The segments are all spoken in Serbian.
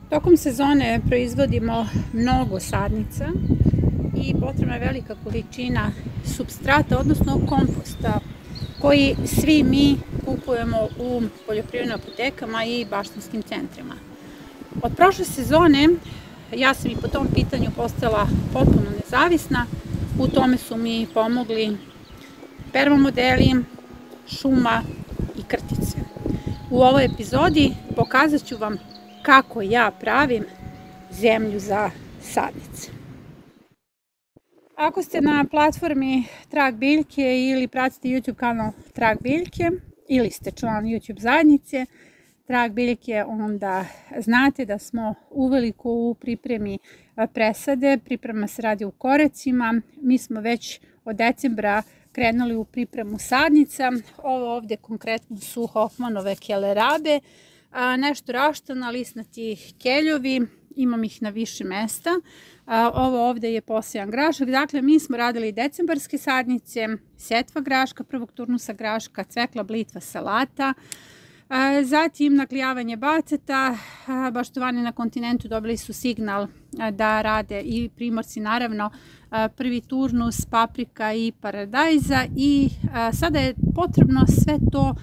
Tokom sezone proizvodimo mnogo sadnica i potrebna je velika količina supstrata, odnosno komposta, koji svi mi kupujemo u poljoprivrednim apotekama i baštinskim centrima. Od prošle sezone ja sam i po tom pitanju postala potpuno nezavisna. U tome su mi pomogli permamodeli, šuma i krtice. U ovoj epizodi pokazat ću vam kako ja pravim zemlju za sadnice. Ako ste na platformi Trag biljke ili pratite YouTube kanal Trag biljke ili ste član YouTube zajednice Trag biljke, onda znate da smo uveliko u pripremi presade. Priprema se radi u koracima. Mi smo već od decembra krenuli u pripremu sadnica. Ovo ovdje konkretno su Hoffmanove kelerabe, nešto raštana, lisnati keljovi, imam ih na više mesta. Ovo ovdje je posejan grašak. Dakle, mi smo radili decembarske sadnice, setva graška, prvog turnusa graška, cvekla, blitva, salata. Zatim naklijavanje baceta. Baštovani na kontinentu dobili su signal da rade i primorci, naravno, prvi turnus, paprika i paradajza, i sada je potrebno sve to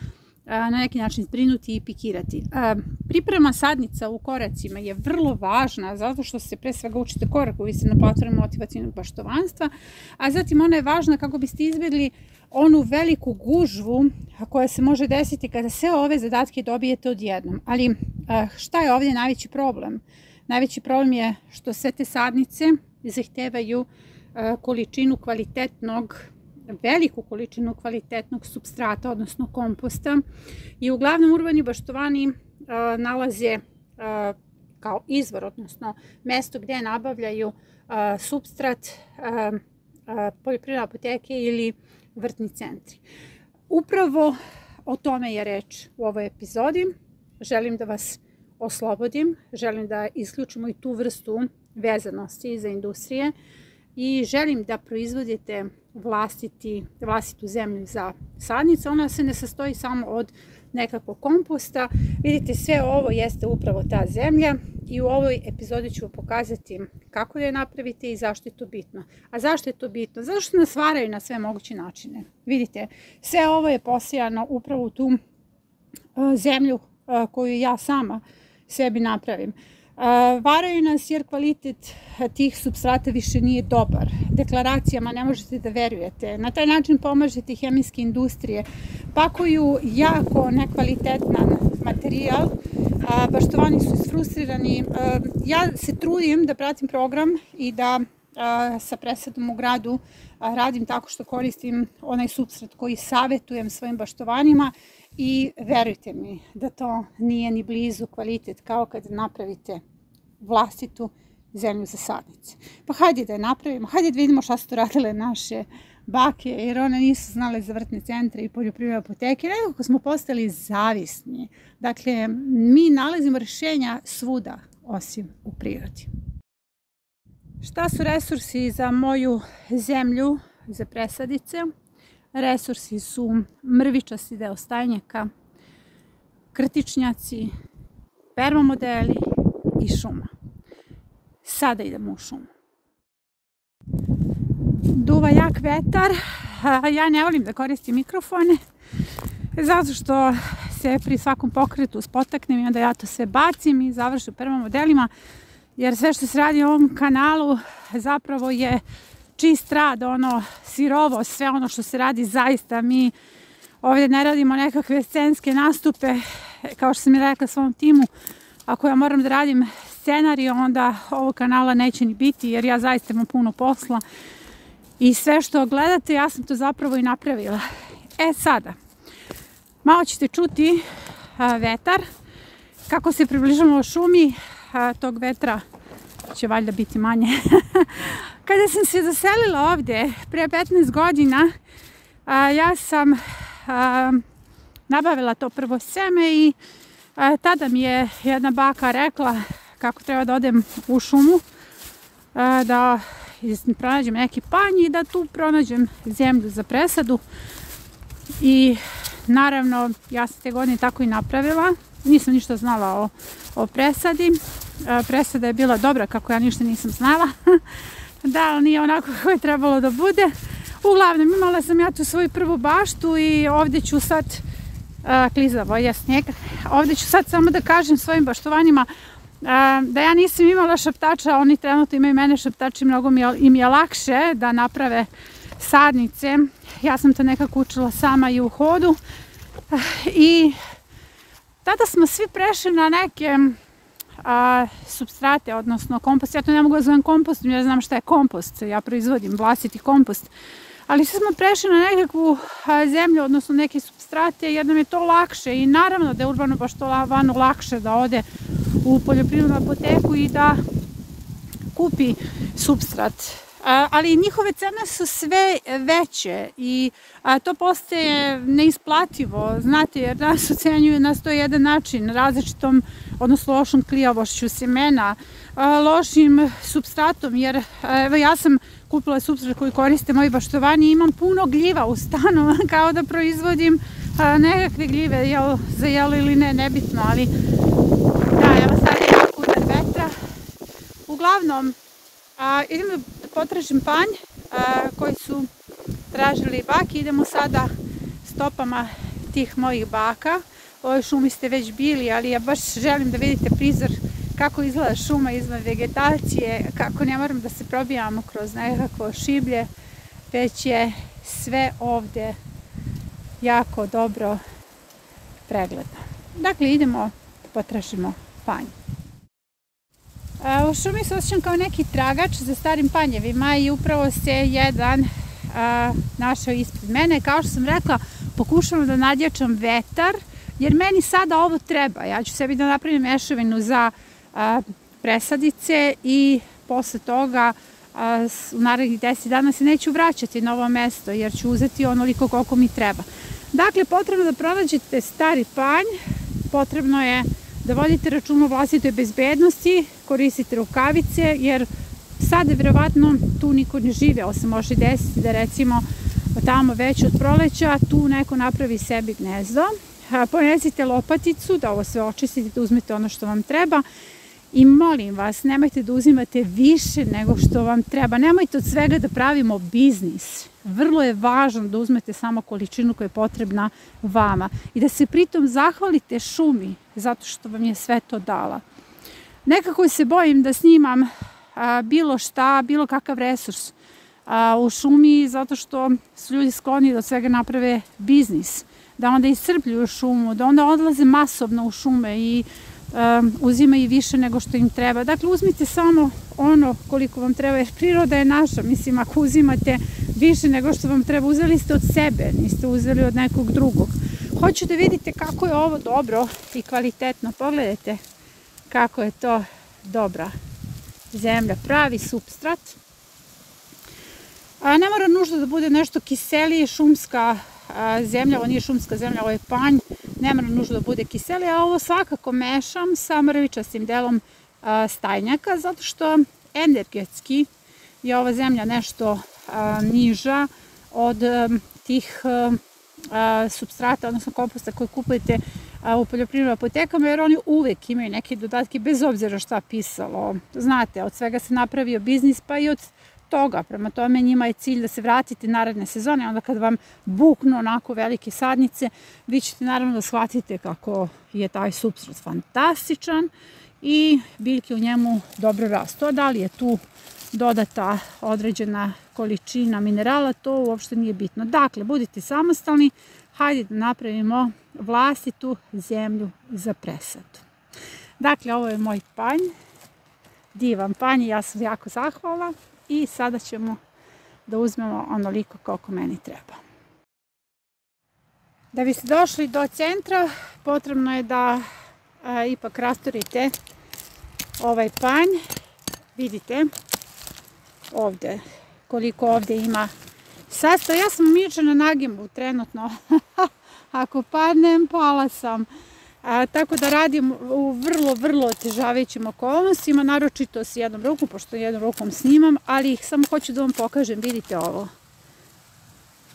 na neki način zbrinuti i pikirati. Priprema sadnica u koracima je vrlo važna zato što se pre svega učite koraku, vi ste na platformi motivacijnog baštovanstva, a zatim ona je važna kako biste izbjegli onu veliku gužvu koja se može desiti kada sve ove zadatke dobijete odjednom. Ali šta je ovdje najveći problem? Najveći problem je što sve te sadnice zahtevaju veliku količinu kvalitetnog supstrata, odnosno komposta, i uglavnom urbani baštovani nalaze kao izvor, odnosno mesto gdje nabavljaju supstrat poljoprivredne apoteke ili vrtni centri. Upravo o tome je reč u ovoj epizodi. Želim da vas oslobodim, želim da isključimo i tu vrstu vezanosti za industrije i želim da proizvodite vlastitu zemlju za sadnice. Ona se ne sastoji samo od nekakvog komposta. Vidite, sve ovo jeste upravo ta zemlja i u ovoj epizodi ću vam pokazati kako je napravite i zašto je to bitno. A zašto je to bitno? Zato što nas varaju na sve moguće načine. Vidite, sve ovo je posijano upravo u tu zemlju koju ja sama sebi napravim. Varaju nas jer kvalitet tih supstrata više nije dobar. Deklaracijama ne možete da verujete. Na taj način pomažete hemijske industrije. Pakuju jako nekvalitetan materijal. Baštovani su isfrustrirani. Ja se trudim da pratim program i da sa presadom u gradu radim tako što koristim onaj supstrat koji savjetujem svojim baštovanima, i verujte mi da to nije ni blizu kvalitet kao kad napravite vlastitu zemlju za sadnice. Pa hajde da je napravimo, hajde da vidimo šta su to radile naše bake, jer one nisu znale za vrtne centre i poljoprivredne apoteke. Nekako smo postali zavisni. Dakle, mi nalazimo rješenja svuda osim u prirodi. Šta su resursi za moju zemlju za presadice? Resursi su mrvičasti deo stajnjaka, krtičnjaci, permamodeli i šuma. Sada idemo u šumu. Duva jak vetar. Ja ne volim da koristim mikrofone zato što se pri svakom pokretu spotaknem i onda ja to sve bacim i završim permamodelima, jer sve što se radi u ovom kanalu zapravo je čist rad, sirovo, sve ono što se radi zaista. Mi ovdje ne radimo nekakve scenske nastupe, kao što sam i rekla svom timu, ako ja moram da radim scenarij, onda ovog kanala neće ni biti, jer ja zaista imam puno posla i sve što gledate ja sam to zapravo i napravila. Sada, malo ćete čuti vetar, kako se približamo šumi, tog vetra će valjda biti manje. Kada sam se zaselila ovdje pre 15 godina, ja sam nabavila to prvo seme i tada mi je jedna baka rekla kako treba da odem u šumu, da pronađem neki panj i da tu pronađem zemlju za presadu. I naravno ja sam te godine tako i napravila. Nisam ništa znala o presadi. presada je bila dobra kako ja ništa nisam znala. Da, ali nije onako kako je trebalo da bude. Uglavnom, imala sam ja tu svoju prvu baštu i ovdje ću sad, klizavo je snijeg, ovdje ću sad samo da kažem svojim baštovanjima da ja nisam imala šaptača, oni trenutno imaju mene šaptači, mnogo im je lakše da naprave sadnice. Ja sam to nekako učila sama i u hodu i tada smo svi prešli na neke supstrate, odnosno kompost. Ja to ne mogu da zovem kompostom jer znam šta je kompost, ja proizvodim vlastiti kompost, ali svi smo prešli na nekakvu zemlju, odnosno neke supstrate jer nam je to lakše i naravno da je urbano baštovano lakše da ode u poljoprivrednu apoteku i da kupi supstrat. Ali njihove cene su sve veće i to postaje neisplativo, znate, jer nas ocenjuju na 101 način, različitom, odnosno lošom klijavošću semena, lošim supstratom, jer evo ja sam kupila supstrat koji koriste moji baštovani i imam puno gljiva u stanu, kao da proizvodim nekakve gljive, za jelo ili ne, nebitno, ali da, evo sad je jako udar vetra. Uglavnom, idem da potražim panj koji su tražili baki. Idemo sada stopama tih mojih baka. U ovoj šumi ste već bili, ali ja baš želim da vidite prizor kako izgleda šuma izvan vegetacije, kako ne moram da se probijamo kroz nekakvo šiblje, već je sve ovdje jako dobro pregledno. Dakle, idemo da potražimo panj. U šumi se osjećam kao neki tragač za starim panjevima i upravo se jedan našao ispred mene. Kao što sam rekla, pokušavam da nadjačam vetar, jer meni sada ovo treba. Ja ću sebi da napravim mešavinu za presadice i posle toga u narednih 10 dana se neću vraćati na ovo mesto, jer ću uzeti onoliko koliko mi treba. Dakle, potrebno da pronađete stari panj, potrebno je da vodite račun o vlastitoj bezbednosti, koristite rukavice, jer sada vjerovatno tu niko ne žive, osim može desiti da recimo tamo već od proleća tu neko napravi sebi gnezdo. Ponesite lopaticu da ovo sve očistite, da uzmete ono što vam treba i molim vas, nemojte da uzimate više nego što vam treba. Nemojte od svega da pravimo biznis. Vrlo je važno da uzmete samo količinu koja je potrebna vama i da se pritom zahvalite šumi zato što vam je sve to dala. Nekako se bojim da snimam bilo šta, bilo kakav resurs u šumi zato što su ljudi skloni da od svega naprave biznis, da onda iscrpljuju šumu, da onda odlaze masovno u šume i uzimaju više nego što im treba. Dakle, uzmite samo ono koliko vam treba, jer priroda je naša. Mislim, ako uzimate više nego što vam treba, uzeli ste od sebe, niste uzeli od nekog drugog. Hoću da vidite kako je ovo dobro i kvalitetno. Pogledajte kako je to dobra zemlja, pravi supstrat. Ne mora nužno da bude nešto kiselije, šumska zemlja, ovo nije šumska zemlja, ovo je panj, ne mora nužno da bude kiselije, a ovo svakako mešam sa mrvičastim delom stajnjaka, zato što energetski je ova zemlja nešto niža od tih supstrata, odnosno komposta koje kupujete u poljoprivrednim apotekama, jer oni uvek imaju neke dodatke, bez obzira šta pisalo. Znate, od svega se napravio biznis, pa i od toga. Prema tome, njima je cilj da se vratite naredne sezone, onda kad vam buknu onako velike sadnice, vi ćete naravno da shvatite kako je taj supstrat fantastičan i biljke u njemu dobro rastu. A da li je tu dodata određena količina minerala, to uopšte nije bitno. Dakle, budite samostalni, hajde da napravimo vlastitu zemlju za presadu. Dakle, ovo je moj panj, divan panj i ja sam jako zahvalna i sada ćemo da uzmemo onoliko koliko meni treba. Da biste došli do centra, potrebno je da ipak rasturite ovaj panj. Vidite ovdje koliko ovdje ima sastav. Ja sam inače na nagimu trenutno. Ako padnem, pala sam. Tako da radim u vrlo otežavajućim okolnostima, naročito s jednom rukom, pošto jednom rukom snimam, ali samo hoću da vam pokažem, vidite ovo,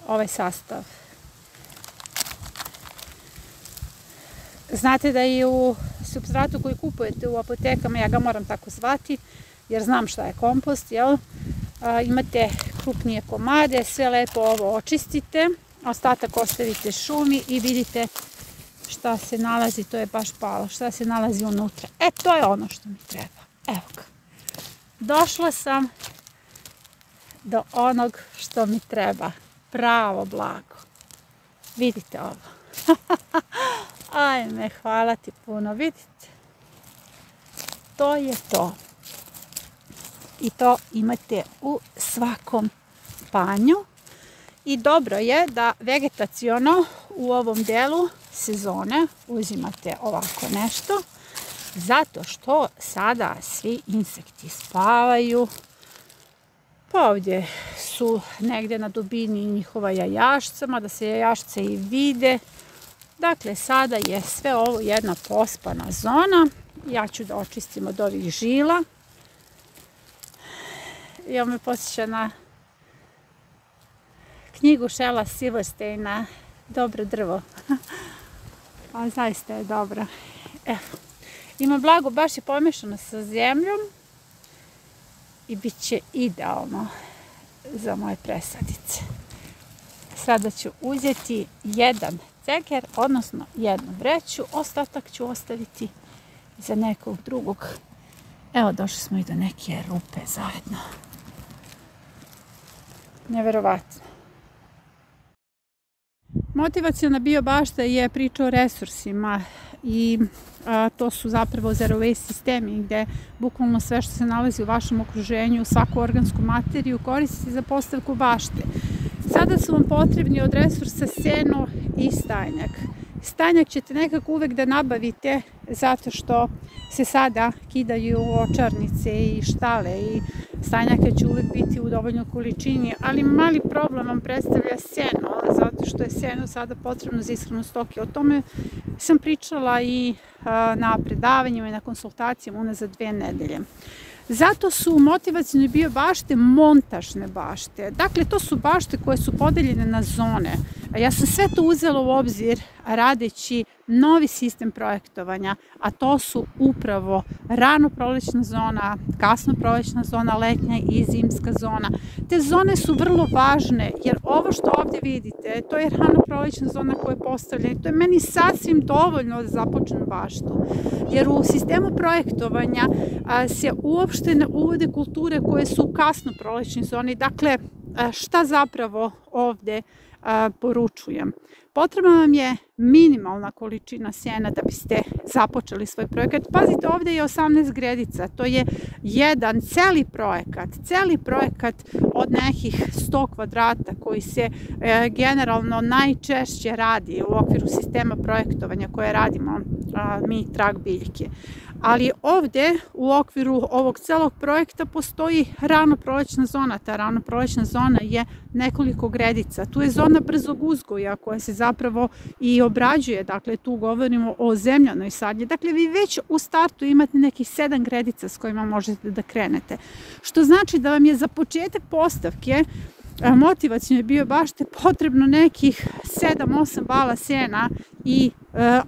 ovaj sastav. Znate da i u supstratu koji kupujete u apotekama, ja ga moram tako zvati, jer znam šta je kompost, jel? Imate krupnije komade, sve lepo ovo očistite, ostatak ostavite šumi i vidite šta se nalazi, to je baš palo, šta se nalazi unutra. To je ono što mi treba. Evo ga. Došla sam do onog što mi treba. Pravo blago. Vidite ovo. Ajme, hvala ti puno. Vidite? To je to. I to imate u svakom panju. I dobro je da vegetaciono u ovom delu sezone uzimate ovako nešto, zato što sada svi insekti spavaju, pa ovdje su negdje na dubini njihova jajašca, mada se jajašce i vide. Dakle, sada je sve ovo jedna pospana zona. Ja ću da očistim od ovih žila. I ovo me posjeća na knjigu Shella Silversteina, Dobro drvo. A zaista je dobro. Evo. Ima blago, baš je pomešano sa zemljom i bit će idealno za moje presadice. Sada ću uzeti jedan ceker, odnosno jednu vreću, ostatak ću ostaviti za nekog drugog. Evo, došli smo i do neke rupe zajedno. Neverovatno. Motivaciona biobašta je priča o resursima i to su zapravo zero waste sistemi gdje bukvalno sve što se nalazi u vašem okruženju, svaku organsku materiju koristite za postavku bašte. Sada su vam potrebni od resursa seno i stajnjak. Stajnjak ćete nekako uvek da nabavite zato što se sada kidaju očarnice i štale i stajnjaka će uvek biti u dovoljnoj količini, ali mali problem vam predstavlja seno, zato što je seno sada potrebno za ishranu stoke. O tome sam pričala i na predavanjima i na konsultacijama unazad 2 nedelje. Zato su motivacione biobašte montažne bašte. Dakle, to su bašte koje su podeljene na zone. Ja sam sve to uzela u obzir radeći novi sistem projektovanja, a to su upravo rano prolećna zona, kasno prolećna zona, letnja i zimska zona. Te zone su vrlo važne, jer ovo što ovdje vidite, to je rano prolećna zona koja je postavljena. To je meni sasvim dovoljno da započnem baštu. Jer u sistemu projektovanja se uopšte ne uvode kulture koje su u kasno prolećnoj zoni. Dakle, šta zapravo ovdje poručujem? Potrebna vam je minimalna količina sjena da biste započeli svoj projekat. Pazite, ovdje je 18 gredica, to je jedan cijeli projekat od nekih 100 kvadrata koji se generalno najčešće radi u okviru sistema projektovanja koje radimo mi Trag biljke. Ali ovdje u okviru ovog celog projekta postoji rano prolećna zona. Ta rano prolećna zona je nekoliko gredica. Tu je zona brzog uzgoja koja se zapravo i obrađuje. Dakle, tu govorimo o zemljanoj sadnji. Dakle, vi već u startu imate nekih 7 gredica s kojima možete da krenete. Što znači da vam je za početak postavke motivacione biobašte potrebno nekih 7-8 bala sjena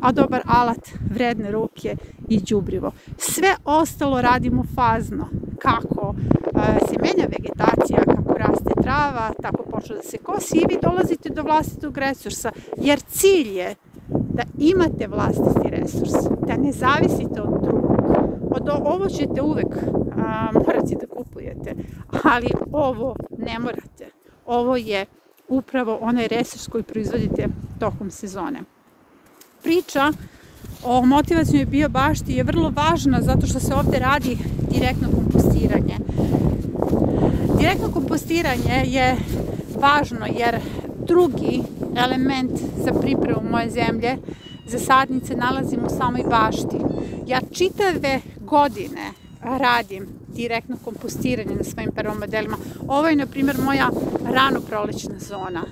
a dobar alat, vredne ruke i đubrivo. Sve ostalo radimo fazno. Kako se menja vegetacija, kako raste trava, tako počne da se kosi i vi dolazite do vlastitog resursa. Jer cilj je da imate vlastiti resurs, da ne zavisite od drugog. Ovo ćete uvek morati da kupujete, ali ovo ne morate. Ovo je upravo onaj resurs koji proizvodite tokom sezone. Priča o motivacionoj biobašti je vrlo važna zato što se ovdje radi direktno kompostiranje. Direktno kompostiranje je važno jer drugi element za pripremu moje zemlje za sadnice nalazim u samoj bašti. Ja čitave godine radim direktno kompostiranje na svojim permamodelima. Ovo je, na primjer, moja rano prolećna zona.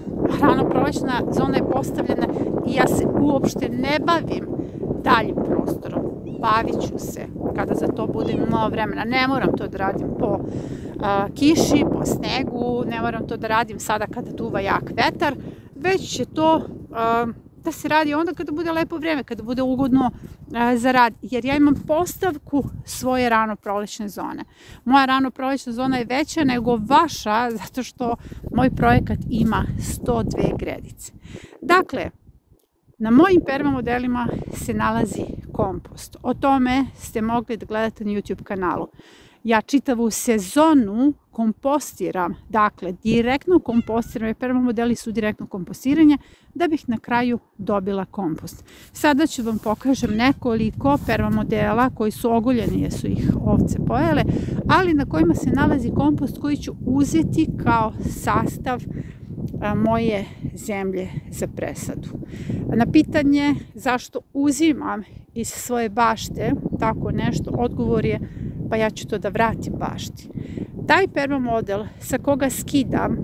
Rano prolećna zona je postavljena i ja se uopšte ne bavim daljim prostorom. Bavit ću se kada za to budem imala vremena. Ne moram to da radim po kiši, po snegu, ne moram to da radim sada kada duva jak vetar, već će to da se radi onda kada bude lepo vreme, kada bude ugodno za rad, jer ja imam postavku svoje rano prolećne zone. Moja rano prolećna zona je veća nego vaša, zato što moj projekat ima 102 gredice. Dakle, na mojim permamodelima se nalazi kompost. O tome ste mogli da gledate na YouTube kanalu. Ja čitavu sezonu kompostiram, dakle direktno kompostiram, permamodeli su direktno kompostiranje, da bih na kraju dobila kompost. Sada ću vam pokažem nekoliko permamodela koji su ogoljeni jer su ih ovce pojele, ali na kojima se nalazi kompost koji ću uzeti kao sastav moje zemlje za presadu. Na pitanje zašto uzimam iz svoje bašte tako nešto, odgovor je pa ja ću to da vratim bašti. Taj permamodel sa koga skidam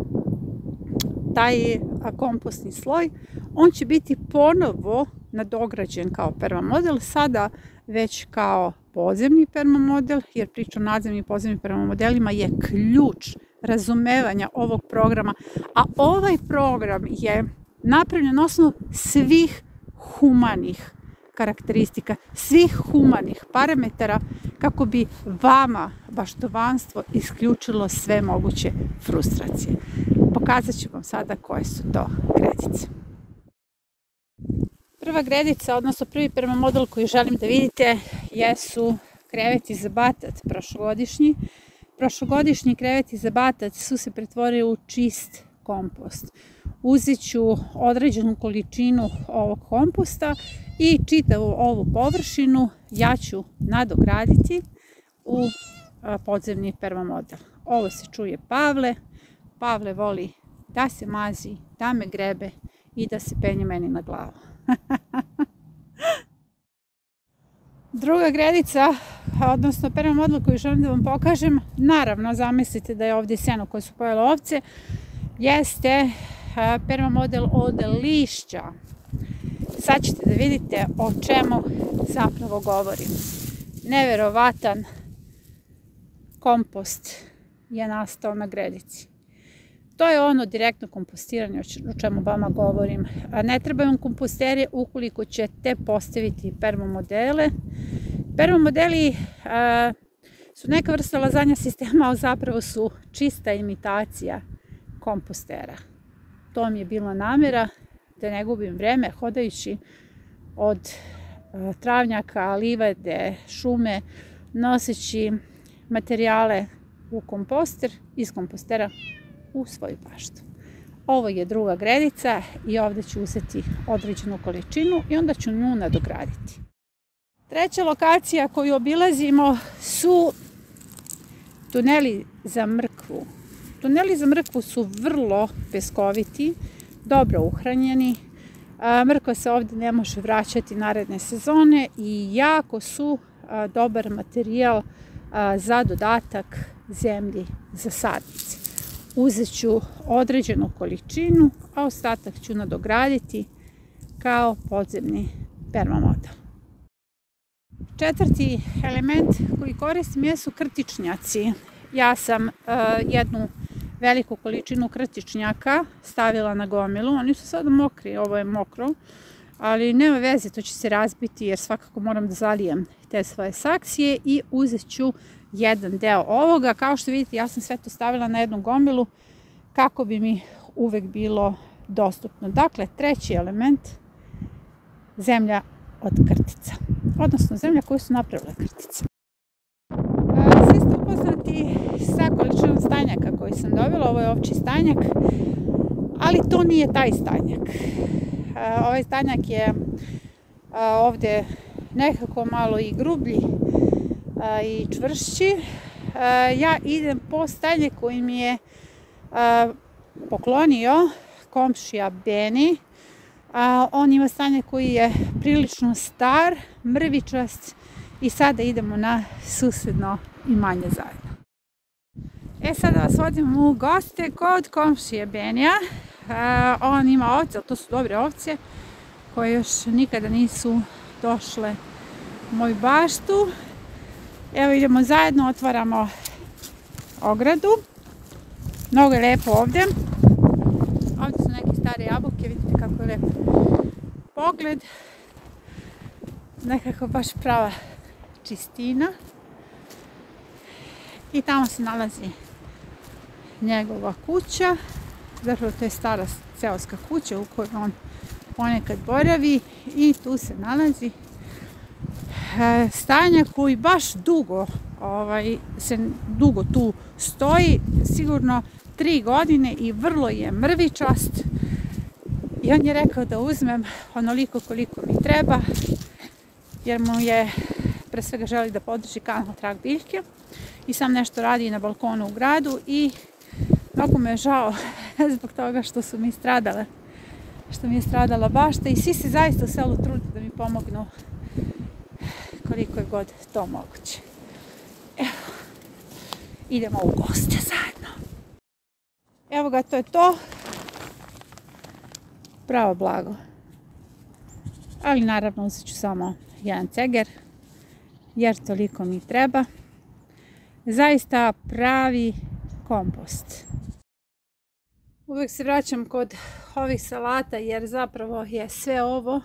taj kompostni sloj, on će biti ponovo nadograđen kao permamodel, sada već kao podzemni permamodel, jer priča o nadzemnim i podzemnim permamodelima je ključ razumevanja ovog programa, a ovaj program je napravljen na osnovu svih humanih karakteristika, svih humanih parametara kako bi vama baštovanstvo isključilo sve moguće frustracije. Pokazat ću vam sada koje su to gredice. Prva gredica, odnosno prvi permamodel koji želim da vidite, jesu kreveti za batat prošlogodišnji. Prošlogodišnji kreveti za batat su se pretvorili u čist kompost. Uzet ću određenu količinu ovog komposta i čitavu ovu površinu ja ću nadograditi u podzemni permamodel. Ovo se čuje Pavle. Pavle voli da se mazi, da me grebe i da se penje meni na glavu. Druga gredica, odnosno permamodel koji želim da vam pokažem, naravno zamislite da je ovdje seno koje su pojele ovce, jeste permamodel od lišća. Sad ćete da vidite o čemu zapravo govorim. Neverovatan kompost je nastao na gredici. To je ono direktno kompostiranje o čemu vama govorim. Ne trebaju vam komposteri ukoliko ćete postaviti permamodele. Permamodeli su neka vrsta lazanja sistema, ali zapravo su čista imitacija kompostera. To mi je bila namjera, da ne gubim vreme hodajući od travnjaka, livade, šume, noseći materijale u komposter, iz kompostera u svoju baštu. Ovo je druga gredica i ovdje ću uzeti određenu količinu i onda ću nju nadograditi. Treća lokacija koju obilazimo su tuneli za mrkvu. Tuneli za mrkvu su vrlo peskoviti, dobro uhranjeni. Mrkva se ovdje ne može vraćati naredne sezone i jako su dobar materijal za dodatak zemlji za sadnice. Uzet ću određenu količinu, a ostatak ću nadograditi kao podzemni permamodel. Četvrti element koji koristim jesu krtičnjaci. Ja sam jednu veliku količinu krtičnjaka stavila na gomilu. Oni su sada mokri, ovo je mokro, ali nema veze, to će se razbiti jer svakako moram da zalijem te svoje saksije i uzet ću jedan deo ovoga. Kao što vidite, ja sam sve to stavila na jednu gomilu kako bi mi uvek bilo dostupno. Dakle, treći element, zemlja od krtica, odnosno zemlja koju su napravile krtice. Svi ste upoznati sa količinom stajnjaka koji sam dobila, ovo je ovčji stajnjak, ali to nije taj stajnjak. Ovaj stajnjak je ovdje nekako malo i grublji i čvršći. Ja idem po stajnjak koji mi je poklonio komšija Beni. On ima stajnjak koji je prilično star, mrvičast i sada idemo na susedno imanje zajedno. Sada vas vodim u goste kod komšije Benija. On ima ovce, to su dobre ovce koje još nikada nisu došle u moju baštu. Evo idemo zajedno, otvaramo ogradu. Mnogo je lepo ovdje. Ovdje su neke stare jabuke, vidite kako je lepo pogled, nekako baš prava čistina. I tamo se nalazi njegova kuća, zapravo to je stara seoska kuća u kojoj on ponekad boravi i tu se nalazi stajnjak koji baš dugo tu stoji, sigurno 3 godine i vrlo je mrvičast. I on je rekao da uzmem onoliko koliko mi treba, jer mu je pre svega želi da podrži kanal Trag biljke i sam nešto radi na balkonu u gradu i mnogo me je žao zbog toga što mi je stradala bašta i svi se zaista u selu trude da mi pomognu koliko je god to moguće. Evo, idemo u goste zajedno. Evo ga, to je to. Pravo blago. Ali naravno uzet ću samo jedan ceger, jer toliko mi treba. Zaista pravi kompost. Uvijek se vraćam kod ovih salata jer zapravo je sve ovo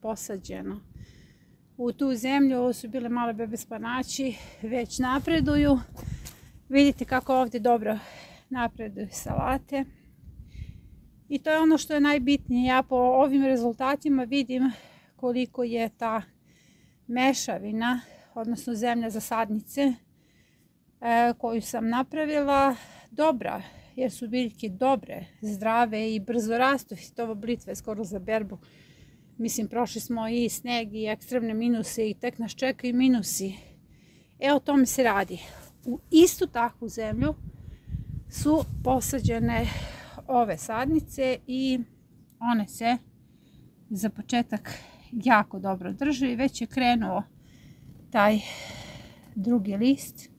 posađeno u tu zemlju. Ovo su bile male bebe spanači, već napreduju. Vidite kako ovdje dobro napreduju salate. I to je ono što je najbitnije. Ja po ovim rezultatima vidim koliko je ta mešavina, odnosno zemlja za sadnice koju sam napravila dobra, jer su biljke dobre, zdrave i brzo rastu. Ovo blitva je skoro za berbu. Mislim, prošli smo i sneg i ekstremne minuse i tek nas čekaju minusi. Evo, o tome se radi. U istu takvu zemlju su posađene ove sadnice i one se za početak jako dobro drže i već je krenuo taj drugi list,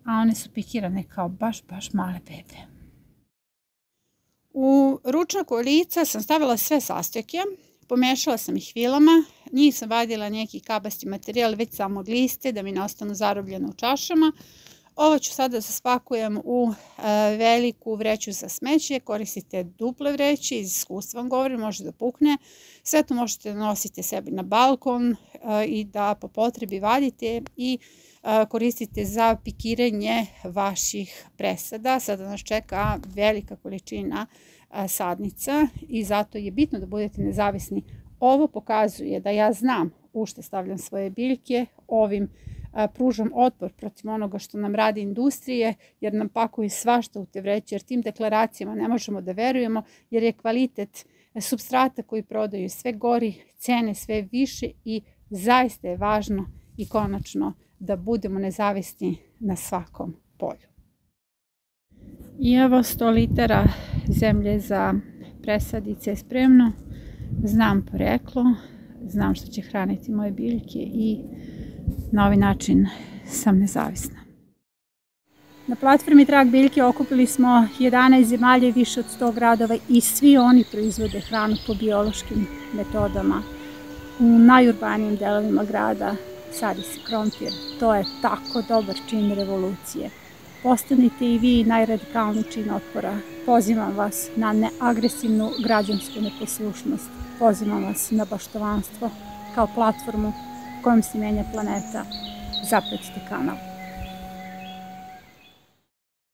a one su pikirane kao baš male bebe. U ručna kolica sam stavila sve sastojke, pomešala sam ih vilama, njih sam vadila neki kabasti materijal, već samo od liste, da mi ne ostanu zarobljene u čašama. Ovo ću sada da spakujem u veliku vreću za smeće. Koristite duple vreće, iz iskustva vam govorim, može da pukne. Sve to možete da nosite sebi na balkon i da po potrebi vadite i koristite za pikiranje vaših presada. Sada nas čeka velika količina sadnica i zato je bitno da budete nezavisni. Ovo pokazuje da ja znam u što stavljam svoje biljke, ovim pružam otpor protiv onoga što nam radi industrije, jer nam pakuju svašta u te vreće, jer tim deklaracijama ne možemo da verujemo, jer je kvalitet supstrata koji prodaju sve gori, cene sve više i zaista je važno i konačno da budemo nezavisni na svakom polju. I evo 100 litara zemlje za presadice je spremno. Znam poreklo, znam što će hraniti moje biljke i na ovaj način sam nezavisna. Na platformi Trag biljke okupili smo 11 zemalja i više od 100 gradova i svi oni proizvode hranu po biološkim metodama. U najurbanijim delovima grada sadi se krompir. To je tako dobar čin revolucije. Postanite i vi najradikalniji čin otpora. Pozivam vas na neagresivnu građansku neposlušnost. Pozivam vas na baštovanstvo kao platformu kojom se menja planeta. Zapratite kanal.